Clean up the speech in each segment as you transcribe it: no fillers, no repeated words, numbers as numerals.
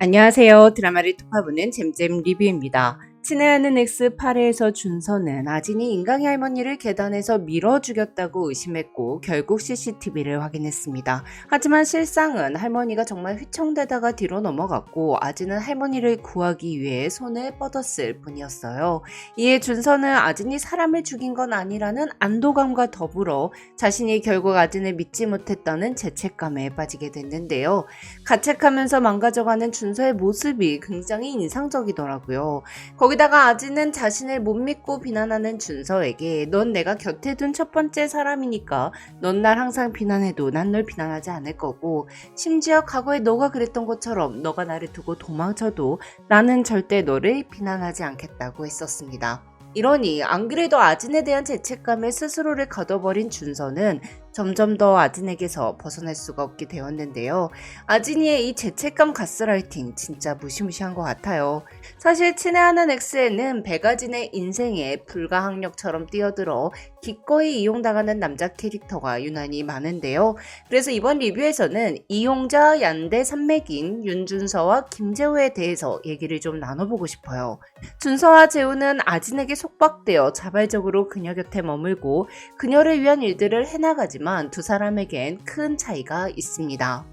안녕하세요. 드라마를 톱파보는 잼잼 리뷰입니다. 친애하는 X8회에서 준서는 아진이 인강이 할머니를 계단에서 밀어 죽였다고 의심했고 결국 CCTV를 확인했습니다. 하지만 실상은 할머니가 정말 휘청대다가 뒤로 넘어갔고 아진은 할머니를 구하기 위해 손을 뻗었을 뿐이었어요. 이에 준서는 아진이 사람을 죽인 건 아니라는 안도감과 더불어 자신이 결국 아진을 믿지 못했다는 죄책감에 빠지게 됐는데요. 가책하면서 망가져가는 준서의 모습이 굉장히 인상적이더라고요. 거기다가 아진은 자신을 못 믿고 비난하는 준서에게 넌 내가 곁에 둔 첫 번째 사람이니까 넌 날 항상 비난해도 난 널 비난하지 않을 거고 심지어 과거에 너가 그랬던 것처럼 너가 나를 두고 도망쳐도 나는 절대 너를 비난하지 않겠다고 했었습니다. 이러니 안 그래도 아진에 대한 죄책감에 스스로를 가둬버린 준서는 점점 더 아진에게서 벗어날 수가 없게 되었는데요. 아진이의 이 죄책감 가스라이팅 진짜 무시무시한 것 같아요. 사실 친애하는 X에는 백아진의 인생에 불가항력처럼 뛰어들어 기꺼이 이용당하는 남자 캐릭터가 유난히 많은데요. 그래서 이번 리뷰에서는 이용자 얀대 산맥인 윤준서와 김재호에 대해서 얘기를 좀 나눠보고 싶어요. 준서와 재호는 아진에게 속박되어 자발적으로 그녀 곁에 머물고 그녀를 위한 일들을 해나가지만 두 사람에겐 큰 차이가 있습니다.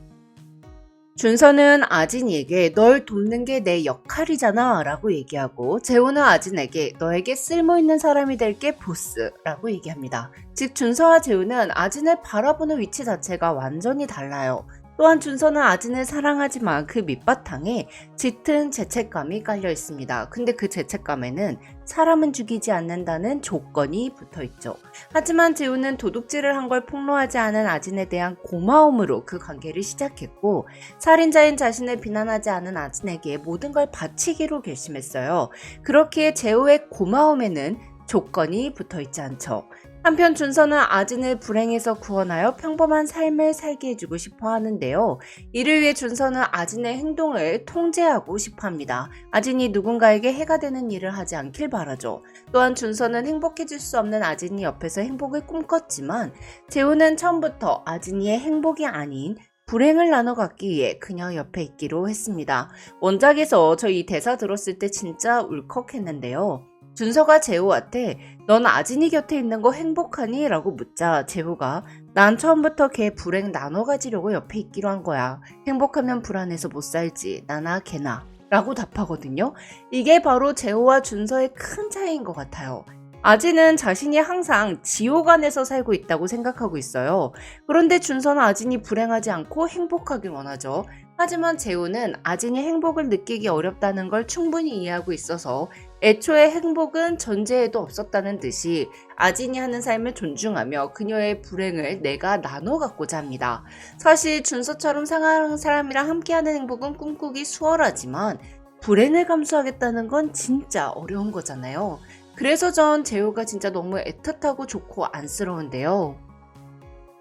준서는 아진이에게 널 돕는 게 내 역할이잖아 라고 얘기하고 재호는 아진에게 너에게 쓸모있는 사람이 될게 보스 라고 얘기합니다. 즉 준서와 재호는 아진을 바라보는 위치 자체가 완전히 달라요. 또한 준서는 아진을 사랑하지만 그 밑바탕에 짙은 죄책감이 깔려 있습니다. 근데 그 죄책감에는 사람은 죽이지 않는다는 조건이 붙어 있죠. 하지만 재우는 도둑질을 한 걸 폭로하지 않은 아진에 대한 고마움으로 그 관계를 시작했고 살인자인 자신을 비난하지 않은 아진에게 모든 걸 바치기로 결심했어요. 그렇기에 재호의 고마움에는 조건이 붙어 있지 않죠. 한편 준서는 아진을 불행에서 구원하여 평범한 삶을 살게 해주고 싶어 하는데요. 이를 위해 준서는 아진의 행동을 통제하고 싶어 합니다. 아진이 누군가에게 해가 되는 일을 하지 않길 바라죠. 또한 준서는 행복해질 수 없는 아진이 옆에서 행복을 꿈꿨지만 재호는 처음부터 아진이의 행복이 아닌 불행을 나눠갖기 위해 그녀 옆에 있기로 했습니다. 원작에서 저 이 대사 들었을 때 진짜 울컥했는데요. 준서가 재호한테 넌 아진이 곁에 있는 거 행복하니? 라고 묻자 재호가 난 처음부터 걔 불행 나눠 가지려고 옆에 있기로 한 거야. 행복하면 불안해서 못 살지. 나나 걔나. 라고 답하거든요. 이게 바로 재호와 준서의 큰 차이인 것 같아요. 아진은 자신이 항상 지옥 안에서 살고 있다고 생각하고 있어요. 그런데 준서는 아진이 불행하지 않고 행복하길 원하죠. 하지만 재호는 아진이 행복을 느끼기 어렵다는 걸 충분히 이해하고 있어서 애초에 행복은 전제에도 없었다는 듯이 아진이 하는 삶을 존중하며 그녀의 불행을 내가 나눠 갖고자 합니다. 사실 준서처럼 사랑하는 사람이랑 함께하는 행복은 꿈꾸기 수월하지만 불행을 감수하겠다는 건 진짜 어려운 거잖아요. 그래서 전 재호가 진짜 너무 애틋하고 좋고 안쓰러운데요.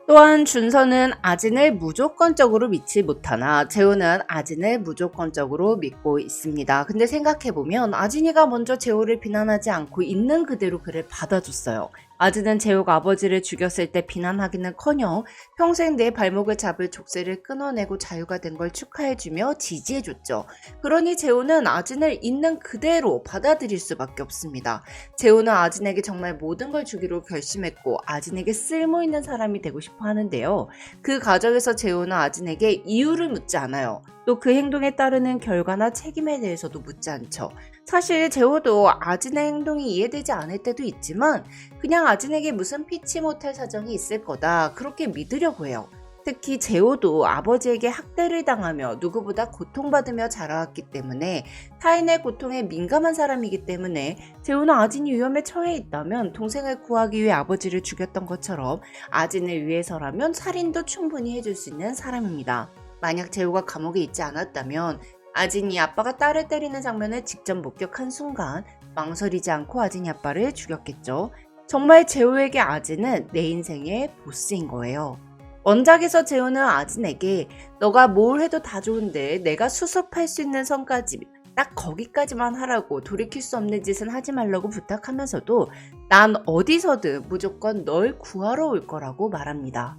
또한 준서는 아진을 무조건적으로 믿지 못하나 재호는 아진을 무조건적으로 믿고 있습니다. 근데 생각해보면 아진이가 먼저 재호를 비난하지 않고 있는 그대로 그를 받아줬어요. 아진은 재호가 아버지를 죽였을 때 비난하기는커녕 평생 내 발목을 잡을 족쇄를 끊어내고 자유가 된 걸 축하해주며 지지해줬죠. 그러니 재호는 아진을 있는 그대로 받아들일 수밖에 없습니다. 재호는 아진에게 정말 모든 걸 주기로 결심했고 아진에게 쓸모있는 사람이 되고 싶어 하는데요. 그 과정에서 재호는 아진에게 이유를 묻지 않아요. 또 그 행동에 따르는 결과나 책임에 대해서도 묻지 않죠. 사실 재호도 아진의 행동이 이해되지 않을 때도 있지만 그냥 아진에게 무슨 피치 못할 사정이 있을 거다 그렇게 믿으려고 해요. 특히 재호도 아버지에게 학대를 당하며 누구보다 고통받으며 자라왔기 때문에 타인의 고통에 민감한 사람이기 때문에 재호는 아진이 위험에 처해 있다면 동생을 구하기 위해 아버지를 죽였던 것처럼 아진을 위해서라면 살인도 충분히 해줄 수 있는 사람입니다. 만약 재호가 감옥에 있지 않았다면 아진이 아빠가 딸을 때리는 장면을 직접 목격한 순간 망설이지 않고 아진이 아빠를 죽였겠죠. 정말 재호에게 아진은 내 인생의 보스인 거예요. 원작에서 재호는 아진에게 너가 뭘 해도 다 좋은데 내가 수습할 수 있는 선까지 딱 거기까지만 하라고 돌이킬 수 없는 짓은 하지 말라고 부탁하면서도 난 어디서든 무조건 널 구하러 올 거라고 말합니다.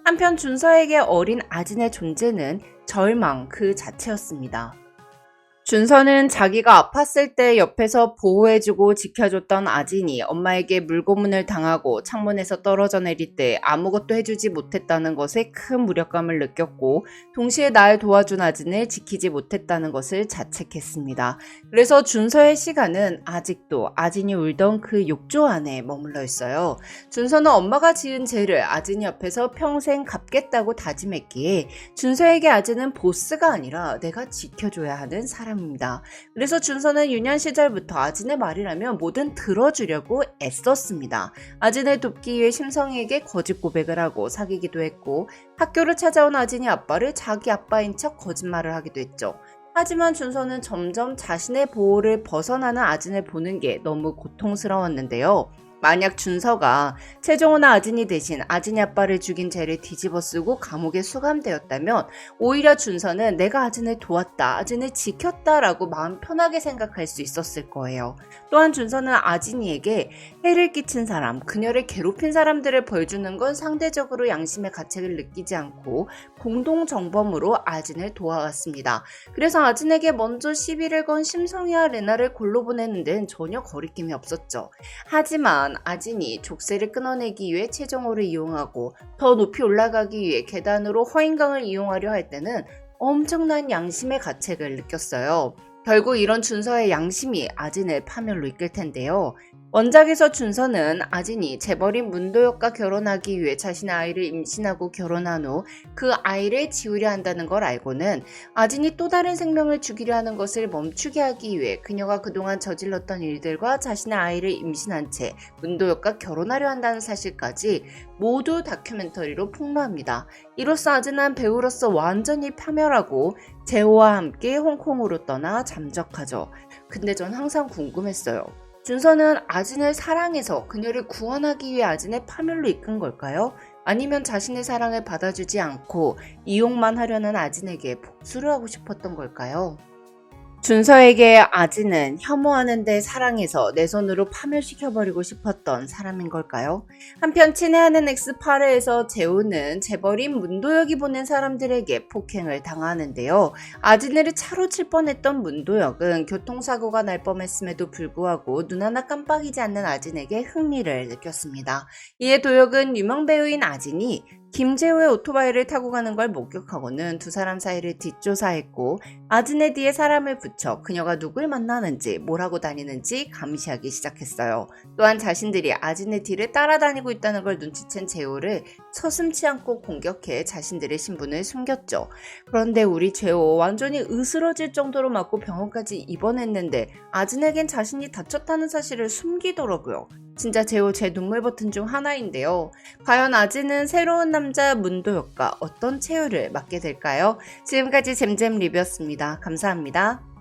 한편 준서에게 어린 아진의 존재는 절망 그 자체였습니다. 준서는 자기가 아팠을 때 옆에서 보호해주고 지켜줬던 아진이 엄마에게 물고문을 당하고 창문에서 떨어져 내릴 때 아무것도 해주지 못했다는 것에 큰 무력감을 느꼈고 동시에 날 도와준 아진을 지키지 못했다는 것을 자책했습니다. 그래서 준서의 시간은 아직도 아진이 울던 그 욕조 안에 머물러 있어요. 준서는 엄마가 지은 죄를 아진이 옆에서 평생 갚겠다고 다짐했기에 준서에게 아진은 보스가 아니라 내가 지켜줘야 하는 사람 입니다. 그래서 준서는 유년 시절부터 아진의 말이라면 뭐든 들어주려고 애썼습니다. 아진을 돕기 위해 심성이에게 거짓 고백을 하고 사귀기도 했고 학교를 찾아온 아진이 아빠를 자기 아빠인 척 거짓말을 하기도 했죠. 하지만 준서는 점점 자신의 보호를 벗어나는 아진을 보는 게 너무 고통스러웠는데요. 만약 준서가 최종호나 아진이 대신 아진이 아빠를 죽인 죄를 뒤집어쓰고 감옥에 수감되었다면 오히려 준서는 내가 아진을 도왔다, 아진을 지켰다 라고 마음 편하게 생각할 수 있었을 거예요. 또한 준서는 아진이에게 해를 끼친 사람, 그녀를 괴롭힌 사람들을 벌주는 건 상대적으로 양심의 가책을 느끼지 않고 공동정범으로 아진을 도와왔습니다. 그래서 아진에게 먼저 시비를 건 심성이와 레나를 골로 보내는 데는 전혀 거리낌이 없었죠. 하지만 아진이 족쇄를 끊어내기 위해 최정호를 이용하고 더 높이 올라가기 위해 계단으로 허인강을 이용하려 할 때는 엄청난 양심의 가책을 느꼈어요. 결국 이런 준서의 양심이 아진을 파멸로 이끌 텐데요. 원작에서 준서는 아진이 재벌인 문도혁과 결혼하기 위해 자신의 아이를 임신하고 결혼한 후 그 아이를 지우려 한다는 걸 알고는 아진이 또 다른 생명을 죽이려 하는 것을 멈추게 하기 위해 그녀가 그동안 저질렀던 일들과 자신의 아이를 임신한 채 문도혁과 결혼하려 한다는 사실까지 모두 다큐멘터리로 폭로합니다. 이로써 아진은 배우로서 완전히 파멸하고 재호와 함께 홍콩으로 떠나 잠적하죠. 근데 전 항상 궁금했어요. 준서는 아진을 사랑해서 그녀를 구원하기 위해 아진의 파멸로 이끈 걸까요? 아니면 자신의 사랑을 받아주지 않고 이용만 하려는 아진에게 복수를 하고 싶었던 걸까요? 준서에게 아진은 혐오하는데 사랑해서 내 손으로 파멸시켜버리고 싶었던 사람인 걸까요? 한편 친애하는 X8회에서 재호는 재벌인 문도혁이 보낸 사람들에게 폭행을 당하는데요. 아진을 차로 칠 뻔했던 문도혁은 교통사고가 날 뻔했음에도 불구하고 눈 하나 깜빡이지 않는 아진에게 흥미를 느꼈습니다. 이에 도혁은 유명 배우인 아진이 김재호의 오토바이를 타고 가는 걸 목격하고는 두 사람 사이를 뒷조사했고 아진의 뒤에 사람을 붙여 그녀가 누굴 만나는지 뭘 하고 다니는지 감시하기 시작했어요. 또한 자신들이 아진의 뒤를 따라다니고 있다는 걸 눈치챈 재호를 서슴지 않고 공격해 자신들의 신분을 숨겼죠. 그런데 우리 재호 완전히 으스러질 정도로 맞고 병원까지 입원했는데 아진에겐 자신이 다쳤다는 사실을 숨기더라고요. 진짜 재호 제 눈물 버튼 중 하나인데요. 과연 아진은 새로운 남자 문도혁과 어떤 최후를 맞게 될까요? 지금까지 잼잼 리뷰였습니다. 감사합니다.